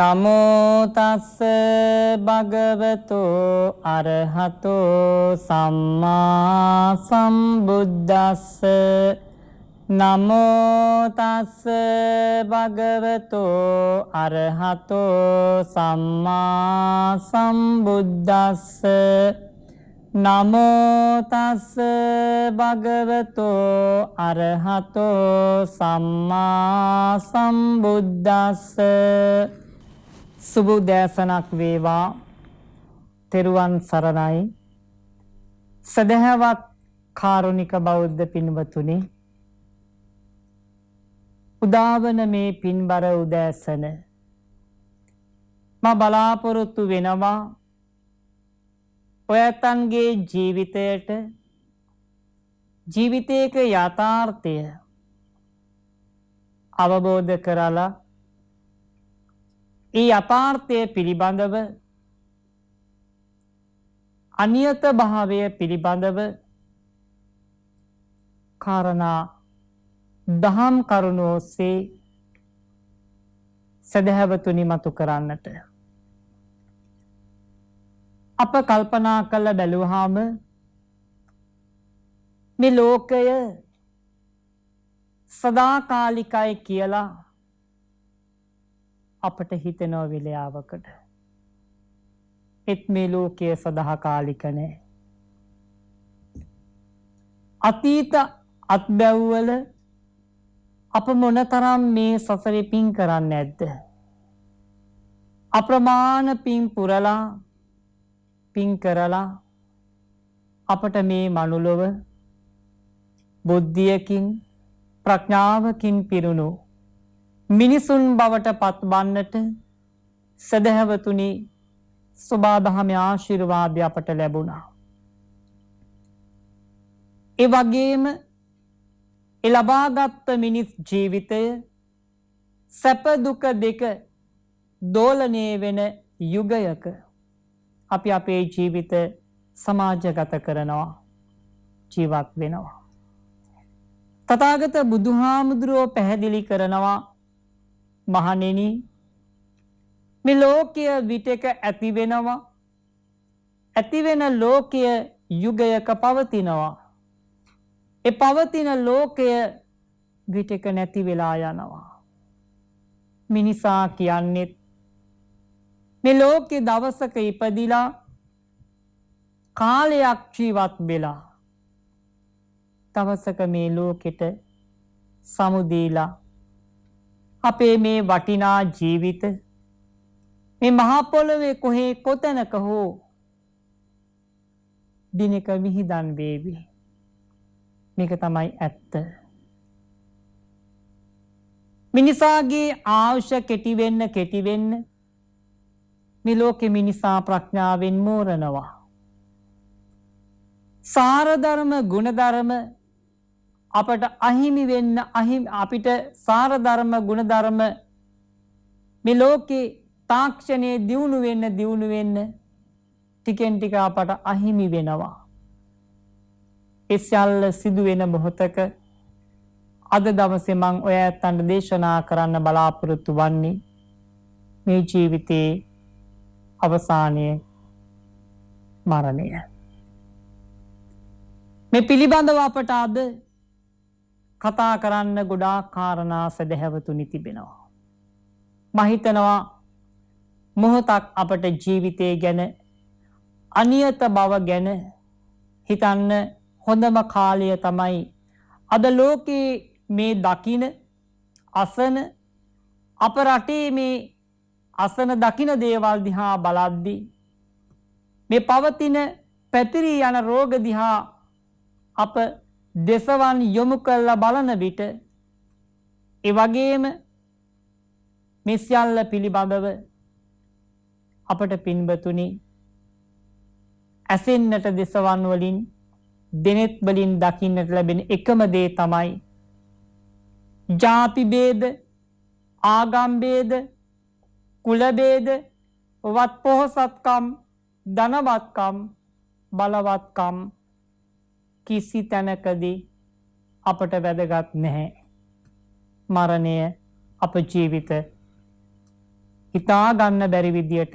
නමෝ තස්ස භගවතෝ අරහතෝ සම්මා සම්බුද්දස්ස නමෝ තස්ස භගවතෝ අරහතෝ සම්මා සම්බුද්දස්ස නමෝ තස්ස භගවතෝ අරහතෝ සම්මා සම්බුද්දස්ස. සුබෝදෑසනක් වේවා. තෙරුවන් සරණයි. සදහවත් කාරුණික බෞද්ධ පින්වතුනි, උදාවන මේ පින්බර උදෑසන මා බලාපොරොත්තු වෙනවා ඔයයන්ගේ ජීවිතයට ජීවිතයක යථාර්ථය අවබෝධ කරලා ඒ යථාර්ථය පිළිබඳව අනියත භාවය පිළිබඳව කාරණා දහම් කරුණු ඔස්සේ සදහවතුනි මතු කරන්නට අප කල්පනා කළ බැලුවාම මේ ලෝකය සදාකාලිකයි කියලා අපට හිතෙනව වෙලාවකට. ඒත් මේ ලෝකය සදාකාලික නෑ. අතීත අත්බැව්වල අප මොනතරම් මේ සසරේ පින් කරන්නේ නැද්ද? අප්‍රමාණ පින් පුරලා පින් කරලා අපට මේ මනුලොව බුද්ධියකින් ප්‍රඥාවකින් පිරුණු මිනිසුන් බවට පත්වන්නට සදහවතුනි සෝබාදහමේ ආශිර්වාදය අපට ලැබුණා. ඒ වගේම ඒ ලබාගත් මිනිස් ජීවිතය සැප දුක දෙක දෝලණය වෙන යුගයක අපි අපේ ජීවිත සමාජගත කරනවා, ජීවත් වෙනවා. තථාගත බුදුහාමුදුරුවෝ පැහැදිලි කරනවා, මහණෙනි මේ ලෝකය විටක ඇති වෙනවා, ඇති වෙන ලෝකය යුගයක පවතිනවා. ඒ පවතින ලෝකය විටක නැති වෙලා යනවා. මිනිසා කියන්නේ මේ ලෝකේ දවසක ඉපදිලා කාලයක් ජීවත් වෙලා දවසක මේ ලෝකෙට සමුදීලා අපේ මේ වටිනා ජීවිත මේ මහා පොළොවේ කොහේ කොතැනක හෝ දිනක විහිදන් වේවි. මේක තමයි ඇත්ත. මිනිසාගේ ආයුෂ කෙටි වෙන්න මේ ලෝකෙ මිනිසා ප්‍රඥාවෙන් මෝරනවා. සාරධර්ම ගුණධර්ම අපට අහිමි වෙන්න අපිට සාරධර්ම ගුණධර්ම මේ ලෝකේ තාක්ෂණයේ දියුණු වෙන්න ටිකෙන් ටික අපට අහිමි වෙනවා. ඒ සියල්ල සිදු වෙන මොහොතක අද දවසේ මම ඔයයන්ට දේශනා කරන්න බලාපොරොත්තු වන්නේ මේ ජීවිතේ අවසානයේ මරණය. මේ පිළිබඳව අපට අද කතා කරන්න ගොඩාක් කාරණා සදහවතුනි තිබෙනවා. මම හිතනවා මොහොතක් අපට ජීවිතය ගැන අනියත බව ගැන හිතන්න හොඳම කාලය තමයි අද ලෝකේ මේ දකින අසන අප රටේ මේ අසන දකින දේවල් දිහා බලද්දී මේ පවතින පැතිරී යන රෝග දිහා අප දෙසවන් යොමු කරලා බලන විට ඒ වගේම මේ සියල්ල පිළිබඳව අපට පින්බතුනි ඇසෙන්නට දෙසවන් වලින් දෙනෙත් වලින් දකින්නට ලැබෙන එකම දේ තමයි ජාති ભેද, ආගම් ભેද, කුල ભેද, වත් පොහොසත්කම්, ධනවත්කම්, බලවත්කම් කිසි තැනකදී අපට වැදගත් නැහැ. මරණය අප ජීවිත හිතා ගන්න බැරි විදියට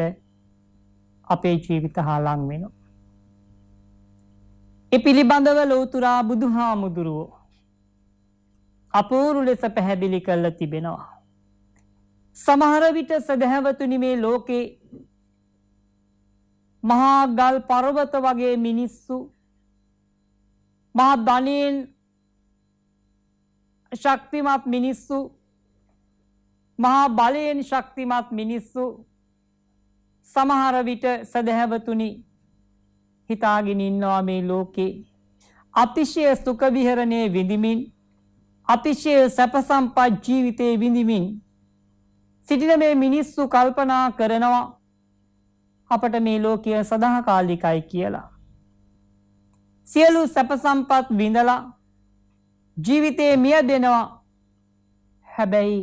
අපේ ජීවිත හාලං වෙනවා. ඒ පිළිබඳව ලෞතර බුදුහාමුදුරුවෝ අපූර්ව ලෙස පැහැදිලි කරලා තිබෙනවා. සමහර විට සදහැවතුනි මේ ලෝකේ මහා ගල් පර්වත වගේ මිනිස්සු මහා ධනෙන් ශක්තිමත් මිනිස්සු මහා බලයෙන් ශක්තිමත් මිනිස්සු සමහර විට සදහැවතුනි හිතාගෙන ඉන්නවා මේ ලෝකේ අතිශය සුඛ විහරණයේ විඳිමින් අතිශය සැප සම්පත් ජීවිතේ විඳිමින් සිටින මේ මිනිස්සු කල්පනා කරනවා අපට මේ ලෝකය සදාකාලිකයි කියලා. සියලු සැප සම්පත් විඳලා ජීවිතේ මියදෙනවා. හැබැයි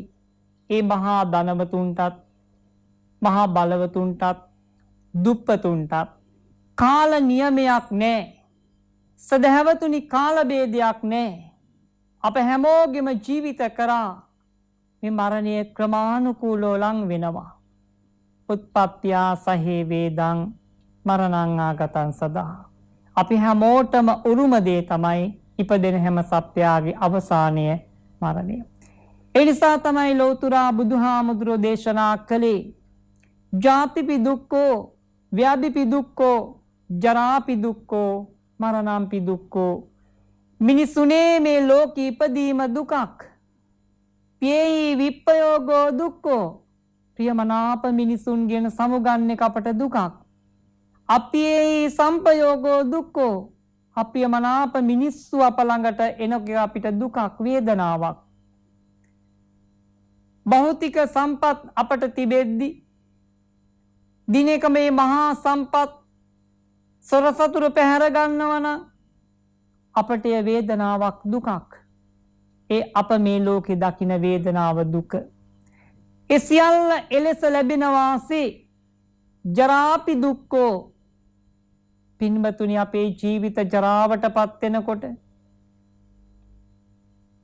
ඒ මහා ධනවතුන්ටත් මහා බලවතුන්ටත් දුප්පතුන්ටත් කාල නියමයක් නැහැ. සදහැවතුනි කාල ભેදයක් නැහැ. අප හැමෝගෙම ජීවිත කරා මේ මරණය ක්‍රමානුකූලව ලං වෙනවා. උත්පත්තියා සහේ වේදං මරණං ආගතං සදා. අපි හැමෝටම උරුම දේ තමයි ඉපදෙන හැම සත්‍යයේ අවසානය මරණය. ඒ නිසා තමයි ලෞතර බුදුහාමුදුරෝ දේශනා කළේ ජාතිපි දුක්ඛෝ ව්‍යාධිපි දුක්ඛෝ ජරාපි දුක්ඛෝ මරණම්පි දුක්ඛෝ. මිනිසුනේ මේ ලෝකෙ ඉපදීම දුකක්. පියයි විප්පයෝගෝ දුක්ඛෝ. ප්‍රියමනාප මිනිසුන්ගෙන සමුගන්නේ අපට දුකක්. අපියයි සම්පයෝගෝ දුක්ඛෝ. අප්‍රියමනාප මිනිස්සු අප ළඟට එනකොට අපිට දුකක් වේදනාවක්. භෞතික සම්පත් අපට තිබෙද්දි දිනක මේ මහා සම්පත් සොරසතුරු පැහැර ගන්නවන අපට වේදනාවක් දුකක්. ඒ අප මේ ලෝකේ දකින වේදනාව දුක. ඒ සියල්ල එලෙස ලැබෙනවාසේ ජරාපි දුක්ඛෝ. පින්වතුනි අපේ ජීවිත ජරාවටපත් වෙනකොට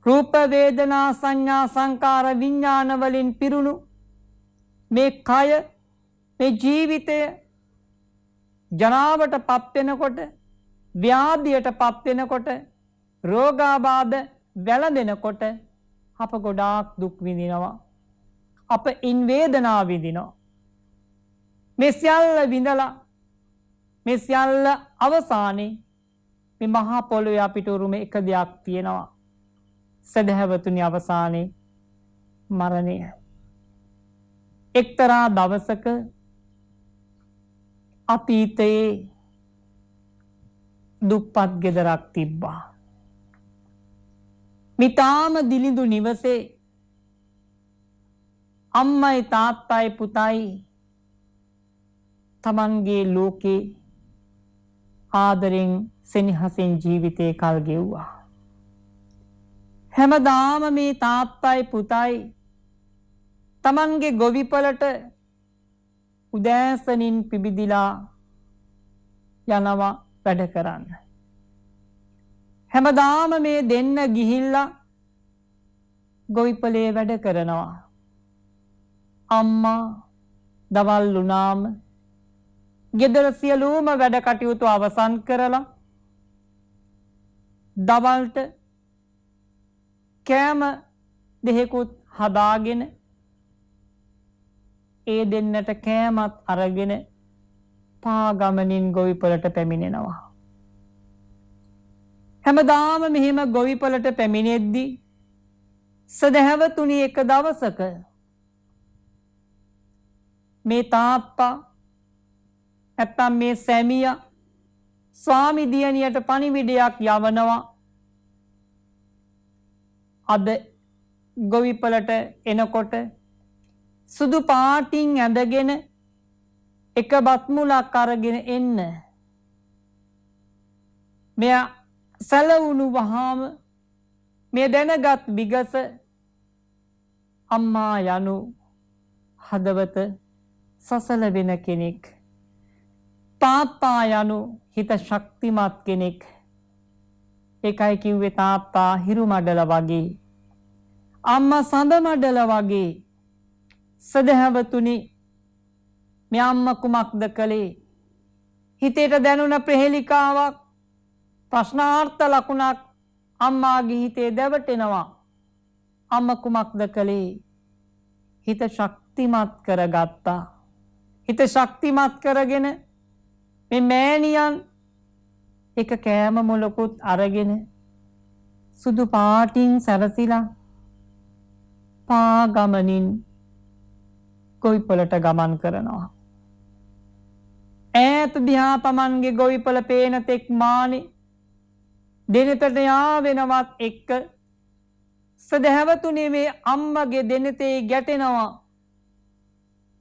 රූප වේදනා සංඥා සංකාර විඥාන වලින් පිරුණු මේ කය මේ ජීවිතය ජරාවටපත් වෙනකොට ව්‍යාධියටපත් වෙනකොට රෝගාබාධ වැළඳෙනකොට අප ගොඩාක් දුක් විඳිනවා. අප ඉන් වේදනා විඳිනවා. මේ සියල්ල විඳලා මේ සියල්ල අවසානයේ මේ මහා පොළොවේ අපිට උරුම එක දෙයක් තියෙනවා. සදහැවතුනි අවසානයේ මරණය. එක්තරා දවසක අතීතයේ දුප්පත් ගෙදරක් තිබ්බා. මිතාම දිලිඳු නිවසේ අම්මයි තාත්තයි පුතයි තමන්ගේ ලෝකේ ආදරෙන් සෙනෙහසින් ජීවිතේ කල් ගෙව්වා. හැමදාම මේ තාත්තයි පුතයි තමන්ගේ ගොවිපලට උදෑසනින් පිබිදිලා යනවා වැඩ කරන්න. හැමදාම මේ දෙන්න ගිහිල්ලා ගොවිපලේ වැඩ කරනවා. අම්මා දවල් වුණාම ගෙදර සියලුම වැඩ කටයුතු අවසන් කරලා දවල්ට කෑම දෙහෙකුත් හදාගෙන ඒ දෙන්නට කෑමත් අරගෙන පාගමනින් ගොවිපලට පැමිණෙනවා. හැමදාම මෙහෙම ගොවිපලට පැමිණෙද්දී සදහැවතුනි එක දවසක මේ තාත්තා නැත්තම් මේ සැමියා ස්වාමි දියණියට පණිවිඩයක් යවනවා. අද ගොවිපලට එනකොට සුදු පාටින් ඇඳගෙන එක බත් මුලක් අරගෙන එන්න. මෙයා සැලවුණු වහාම මේ දැනගත් විගස අම්මා යනු හදවත සසල වෙන කෙනෙක්. තාත්තා යනු හිත ශක්තිමත් කෙනෙක්. ඒකයි කිව්වේ තාත්තා හිරු මඩල වගේ අම්මා සඳ මඩල වගේ. සදහැවතුනි මේ අම්මා කුමක්ද කළේ? හිතේට දැනුණ ප්‍රහෙලිකාවක් ප්‍රශ්නාර්ථ ලකුණක් අම්මාගේ හිතේ දැවටෙනවා. අම්මා කුමක්ද කළේ? හිත ශක්තිමත් කරගත්තා. හිත ශක්තිමත් කරගෙන මේ මෑණියන් එක කෑම මොලකුත් අරගෙන සුදු පාටින් සැරසිලා පා ගමනින් ගොවිපලට ගමන් කරනවා. ඈත දිහා තමන්ගේ ගොවිපල පේන තෙක් මානේ දෙනෙතට යාවෙනවත් එක්ක සදහැවතුනේ මේ අම්මගේ දෙනෙතේ ගැටෙනවා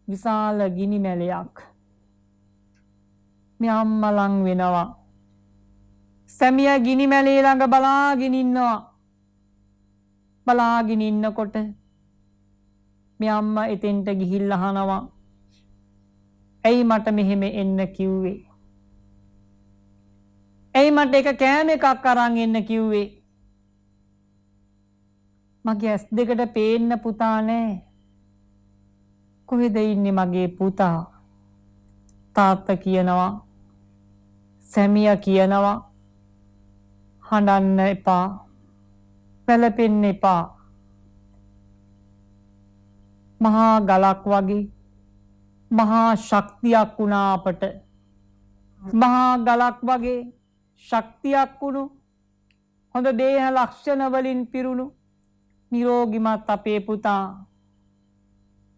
විශාල ගිනි මැලයක්. මේ අම්මා ලං වෙනවා. සැමියා ගිනි මැලේ ළඟ බලාගෙන ඉන්නවා. බලාගෙන ඉන්නකොට මේ අම්මා එතෙන්ට ගිහිල්ලා අහනවා, ඇයි මට මෙහෙම එන්න කිව්වේ? ඇයි මට එක කෑම එකක් අරන් එන්න කිව්වේ? මගේ ඇස් දෙකට පේන්න පුතා නෑ. කොහෙද ඉන්නේ මගේ පුතා? තාත්තා කියනවා, සැමියා කියනවා, හඬන්න එපා, පැලපෙන්න එපා. මහා ගලක් වගේ මහා ශක්තියක් වුණා අපට. මහා ගලක් වගේ ශක්තියක් වුණු හොඳ දේහ ලක්ෂණ වලින් පිරුණු නිරෝගිමත් අපේ පුතා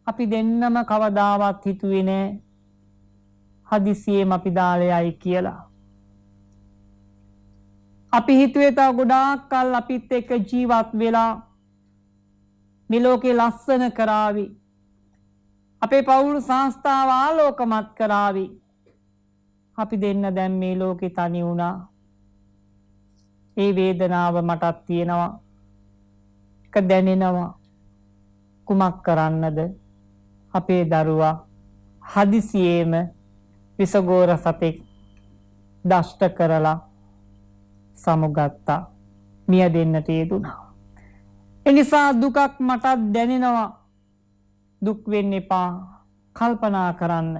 අපි දෙන්නම කවදාවත් හිතුවේ නෑ හදිසියෙම අපි දාලයයි කියලා. අපි හිතුවේ තව ගොඩාක් කල් අපිත් එක්ක ජීවත් වෙලා මේ ලෝකේ ලස්සන කරાવી. අපේ පවුල් සංස්ථාව ආලෝකමත් කරાવી. අපි දෙන්න දැන් මේ ලෝකේ තනි වුණා. ඒ වේදනාව මටත් තියෙනවා. ඒක දැනෙනවා. කුමක් කරන්නද? අපේ දරුවා හදිසියෙම විසගෝර සතෙක් දෂ්ට කරලා සමුගත්තා. මිය දෙන්නට යෙදුණා. එනිසා දුකක් මටත් දැනෙනවා. දුක් වෙන්න එපා. කල්පනා කරන්න.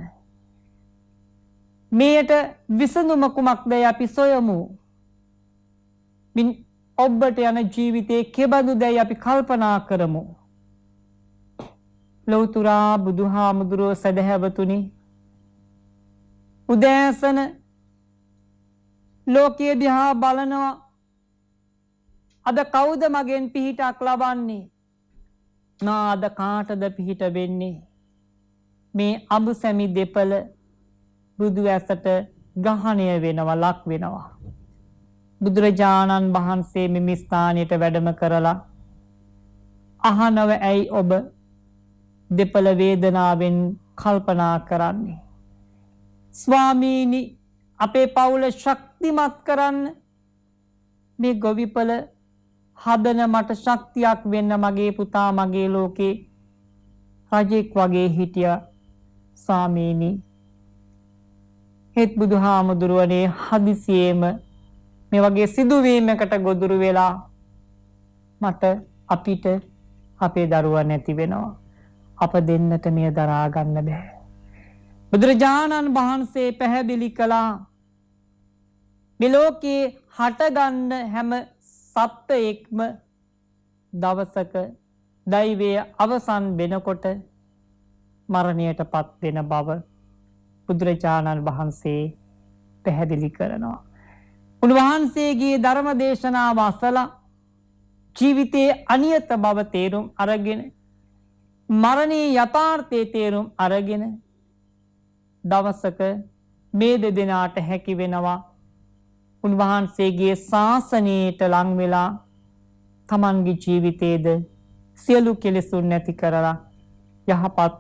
මේට විසඳුම කුමක්දයි අපි සොයමු. ඔබට යන ජීවිතේ කෙබඳුදයි අපි කල්පනා කරමු. ලෞතුරා බුදුහාමුදුරුවෝ සදහැවතුනි, උදෑසන ලෝකයේ දිහා බලනවා. අද කවුද මගෙන් පිහිටක් ලබන්නේ? නාද කාටද පිහිට වෙන්නේ? මේ අඹ සැමි දෙපළ බුදු ඇසට ග්‍රහණය වෙනවා, ලක් වෙනවා. බුදුරජාණන් වහන්සේ මෙමි ස්ථානයට වැඩම කරලා අහනව, ඇයි ඔබ දෙපළ වේදනාවෙන් කල්පනා කරන්නේ? ස්වාමීනි, අපේ පවුල ශක්තිමත් කරන්න මේ ගොවිපල හදන මට ශක්තියක් වෙන්න මගේ පුතා මගේ ලෝකේ රජෙක් වගේ හිටියා ස්වාමීනි. හෙත් බුදුහාමුදුරුවනේ හදිසියෙම මේ වගේ සිදුවීමකට ගොදුරු වෙලා මට අපිට අපේ දරුවා නැති වෙනවා. අප දෙන්නට මෙය දරා ගන්න බෑ. බුදුරජාණන් වහන්සේ පැහැදිලි කළා, මේ ලෝකේ හටගන්න හැම සත්වයෙක්ම දවසක දෛවය අවසන් වෙනකොට මරණයට පත් වෙන බව බුදුරජාණන් වහන්සේ පැහැදිලි කරනවා. උන්වහන්සේගේ ධර්ම දේශනාව අසලා ජීවිතයේ අනියත බව තේරුම් අරගෙන මරණයේ යථාර්ථයේ තේරුම් අරගෙන දවසක මේ දෙදෙනාට හැකි වෙනවා උන්වහන්සේගේ ශාසනයට ලං වෙලා තමන්ගේ ජීවිතයේද සියලු කෙලෙසුන් නැති කරලා යහපත්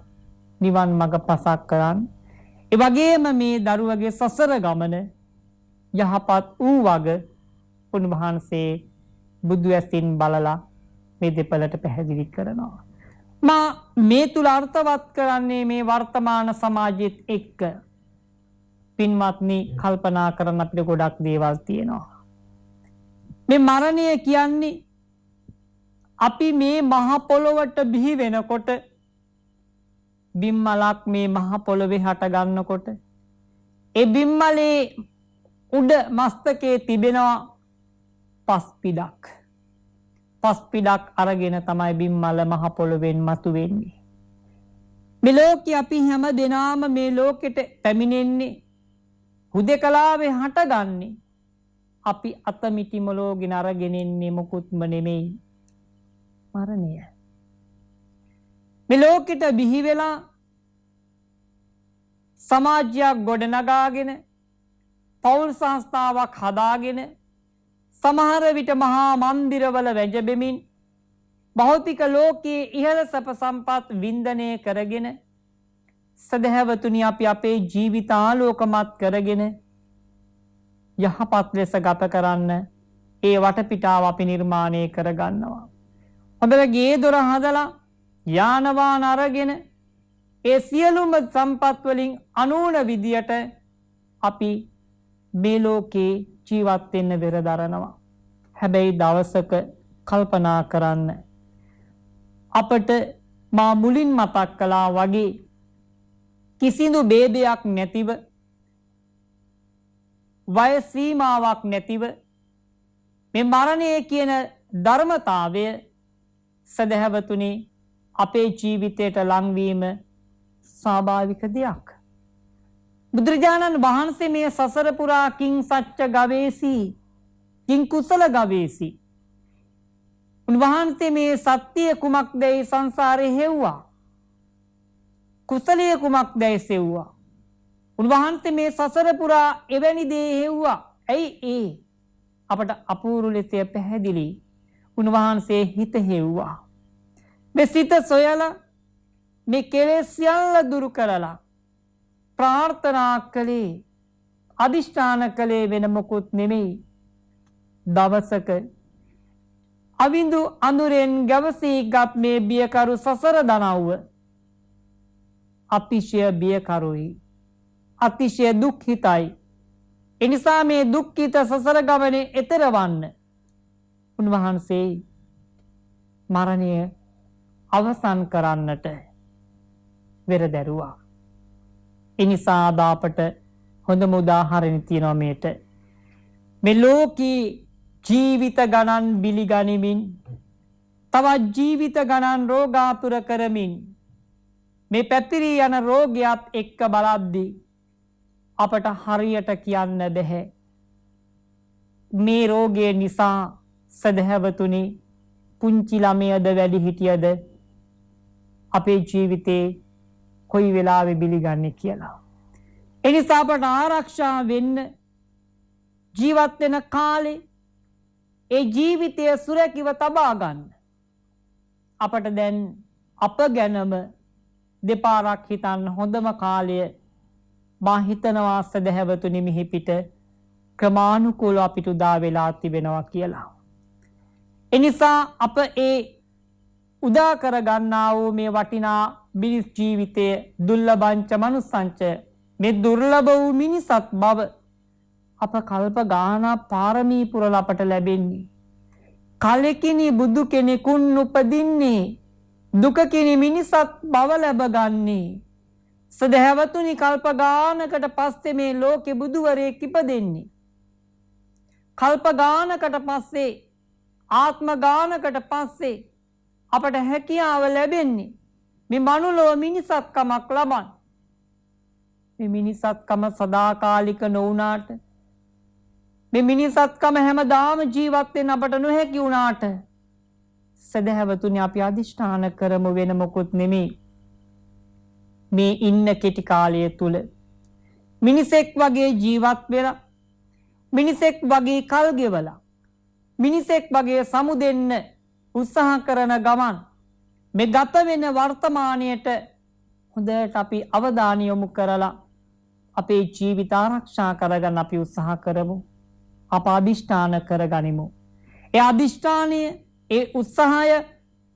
නිවන් මඟ පසක් කරන්. ඒ වගේම මේ දරුවගේ සසර ගමන යහපත් වූ වග උන්වහන්සේ බුදු ඇසින් බලලා මේ දෙපළට පැහැදිලි කරනවා. මා මේ තුල අර්ථවත් කරන්නේ මේ වර්තමාන සමාජෙත් එක්ක. පින්වත්නි, කල්පනා කරන්න අපිට ගොඩක් දේවල් තියෙනවා. මේ මරණය කියන්නේ අපි මේ මහ පොළොවට බිහි වෙනකොට බිම්මලක් මේ මහ පොළොවේ හට ගන්නකොට ඒ බිම්මලේ උඩ මස්තකයේ තිබෙනවා පස්පිඩක්. පස්පිඩක් අරගෙන තමයි බිම්මල මහ පොළොවෙන් මතුවෙන්නේ. මේ ලෝකේ අපි හැම දෙනාම මේ ලෝකෙට පැමිණෙන්නේ හුදෙකලාවේ හටගන්නේ අපි අතමිටි මොලෝගෙන අරගෙන ඉන්නේ මොකුත්ම නෙමෙයි මරණය. මේ ලෝකෙට බිහි වෙලා සමාජයක් ගොඩනගාගෙන පෞල් සංස්ථාවක් හදාගෙන සමහර විට මහා මන්දිරවල වැජබෙමින් භෞතික ලෝකයේ ඉහළ සැප සම්පත් වින්දනය කරගෙන සදහැවතුනි අපි අපේ ජීවිත ආලෝකමත් කරගෙන යහපත් ලෙස ගත කරන්න ඒ වටපිටාව අපි නිර්මාණය කරගන්නවා. හොඳට ගේ දොර හදලා යාන වාහන අරගෙන ඒ සියලුම සම්පත් වලින් අනූන විදියට අපි මේ ලෝකේ ජීවත් වෙන්න වෙරදරනවා. හැබැයි දවසක කල්පනා කරන්න අපට මා මුලින් මතක් කළා වගේ කිසිදු ભેදයක් නැතිව වයස් සීමාවක් නැතිව මේ මරණය කියන ධර්මතාවය සදහැවතුනි අපේ ජීවිතයට ලංවීම ස්වාභාවික දෙයක්. බුදුරජාණන් වහන්සේ මේ සසර පුරා කිං සච්ච ගවේසී කිං කුසල ගවේසී උන්වහන්සේ මේ සත්‍ය කුමක්දයි සංසාරේ හෙව්වා. කුසලයේ කුමක්දයි සෙව්වා. උන්වහන්සේ මේ සසර පුරා එවැනි දේ හෙව්වා. ඇයි ඒ අපට අපූර්ව ලෙස පැහැදිලි. උන්වහන්සේ හිත හෙව්වා. මේ සිත සොයලා මේ කෙලෙස් සියල්ල දුරු කරලා ප්‍රාර්ථනා කළේ අදිෂ්ඨාන කළේ වෙන මොකුත් නෙමෙයි. දවසක අවිඳු අඳුරෙන් ගැවසීගත් මේ බියකරු සසර දනව්ව අතිශය බියකරුයි. අතිශය දුක්ඛිතයි. එනිසා මේ දුක්ඛිත සසර ගමනේ එතර වන්න උන්වහන්සේ මරණය අවසන් කරන්නට වෙරදැරුවා. එනිසා දාපට හොඳම උදාහරණ තියෙනවා මේට. මේ ලෝකී ජීවිත ගණන් බිලිගනිමින් තවත් ජීවිත ගණන් රෝගාතුර කරමින් මේ පැතිරී යන රෝගයත් එක්ක බලද්දී අපට හරියට කියන්න බැහැ මේ රෝගය නිසා සදහැවතුනි පුංචි ළමයද වැඩි හිටියද අපේ ජීවිතේ කොයි වෙලාවෙ බිලිගන්නේ කියලා. එනිසා අපට ආරක්ෂා වෙන්න ජීවත් වෙන කාලේ ඒ ජීවිතය සුරැකිව තබා ගන්න අපට දැන් අප ගැනම දෙපාරක් හිතන්න හොඳම කාලය මා හිතනවා සදහැවතුනි මිහි පිට ක්‍රමානුකූලව අපිට උදා වෙලා තිබෙනවා කියලා. එනිසා අප ඒ උදා කර ගන්නා වූ මේ වටිනා මිනිස් ජීවිතයේ දුර්ලභංච මනුස්සංච මේ දුර්ලභ වූ මිනිසත් බව අප කල්ප ගානක් පාරමී පුරලා අපට ලැබෙන්නේ. කලකිනි බුදු කෙනෙකුන් උපදින්නේ දුකකිනි මිනිසත් බව ලැබගන්නේ. සදහැවතුනි කල්ප ගානකට පස්සේ මේ ලෝකෙ බුදුවරයෙක් ඉපදෙන්නේ. කල්ප ගානකට පස්සේ ආත්ම ගානකට පස්සේ අපට හැකියාව ලැබෙන්නේ මේ මනුලොව මිනිසත්කමක් ලබන්න. මේ මිනිසත්කම සදාකාලික නොවුනාට මේ මිනිසත්කම හැමදාම ජීවත් වෙන්න අපට නොහැකි වුණාට සදහැවතුනි අපි අදිෂ්ඨාන කරමු වෙන මොකුත් නෙමෙයි. මේ ඉන්න කෙටි කාලය තුල මිනිසෙක් වගේ ජීවත් වෙලා මිනිසෙක් වගේ කල් ගෙවලා මිනිසෙක් වගේ සමුදෙන්න උත්සාහ කරන ගමන් මේ ගත වෙන වර්තමානයට හොඳට අපි අවධානය යොමු කරලා අපේ ජීවිත ආරක්ෂා කරගන්න අපි උත්සාහ කරමු. අප අදිෂ්ඨාන කරගනිමු. ඒ අදිෂ්ඨානය ඒ උත්සාහය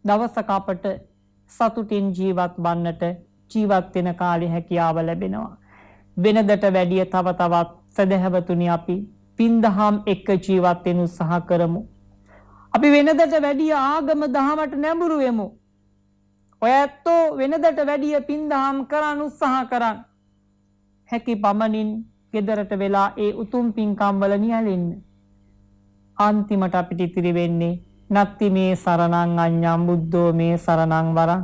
දවසක අපට සතුටින් ජීවත් වන්නට ජීවත් වෙන කාලේ හැකියාව ලැබෙනවා. වෙනදට වැඩිය තව තවත් සදහැවතුනි අපි පින්දහම් එක්ක ජීවත් වෙන්න උත්සාහ කරමු. අපි වෙනදට වැඩිය ආගම දහමට නැඹුරු වෙමු. ඔය ඇත්තෝ වෙනදට වැඩිය පින්දහම් කරන්න උත්සාහ කරන්න. හැකි පමණින් ගෙදරට වෙලා ඒ උතුම් පින්කම් වල නියැලෙන්න. අන්තිමට අපිට ඉතිරි වෙන්නේ නත්ති මේ සරණං අඤ්ඤං බුද්ධෝ මේ සරණං වරං.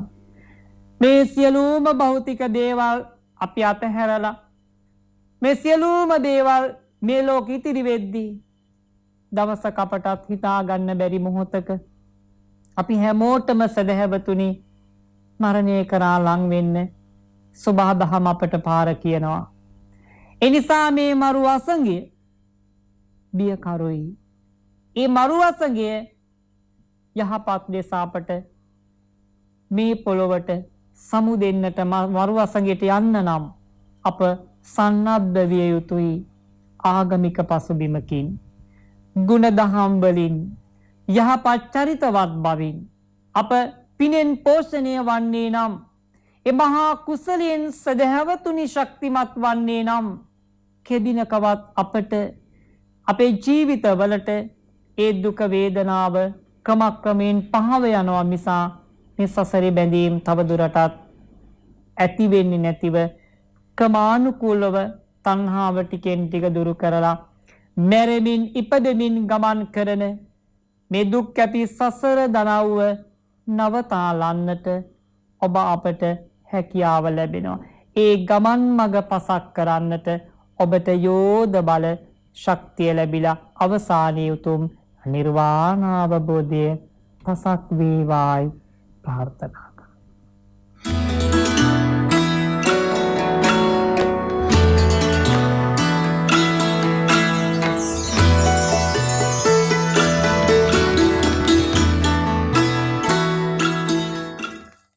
මේ සියලුම භෞතික දේවල් අපි අතහැරලා මේ සියලුම දේවල් මේ ලෝකෙ ඉතිරි වෙද්දී දවසක අපටත් හිතා ගන්න බැරි මොහොතක අපි හැමෝටම සදහැවතුනි මරණය කරා ලං වෙන්න සබහා දහම අපට පාර කියනවා. ඒ නිසා මේ මරු අසංගය බියකරුයි. ඒ මරු අසංගය යහපත් ලෙස අපට මේ පොළොවට සමු දෙන්නට මරු අසංගයට යන්න නම් අප සන්නද්ධ විය යුතුයි. ආගමික පසුබිමකින් ගුණ දහම් වලින් යහපත් චරිතවත් බවින් අප පිනෙන් පෝෂණය වන්නේ නම් ඒ මහා කුසලයෙන් සදහැවතුනි ශක්තිමත් වන්නේ නම් කෙදිනකවත් අපට අපේ ජීවිතවලට ඒ දුක වේදනාව ක්‍රමක්‍රමයෙන් පහව යනවා මිසා මේ සසරේ බැඳීම් තව දුරටත් ඇති වෙන්නේ නැතිව ක්‍රමානුකූලව තණ්හාව ටිකෙන් ටික දුරු කරලා මැරෙමින් ඉපදෙමින් ගමන් කරන මේ දුක් කැපි සසර දනව්ව නවතාලන්නට ඔබ අපට හැකියාව ලැබෙනවා. ඒ ගමන් මඟ පසක් කරන්නට ඔබට යෝධ බල ශක්තිය ලැබිලා අවසානයේ උතුම් නිර්වාණ අවබෝධය පසක් වේවායි ප්‍රාර්ථනා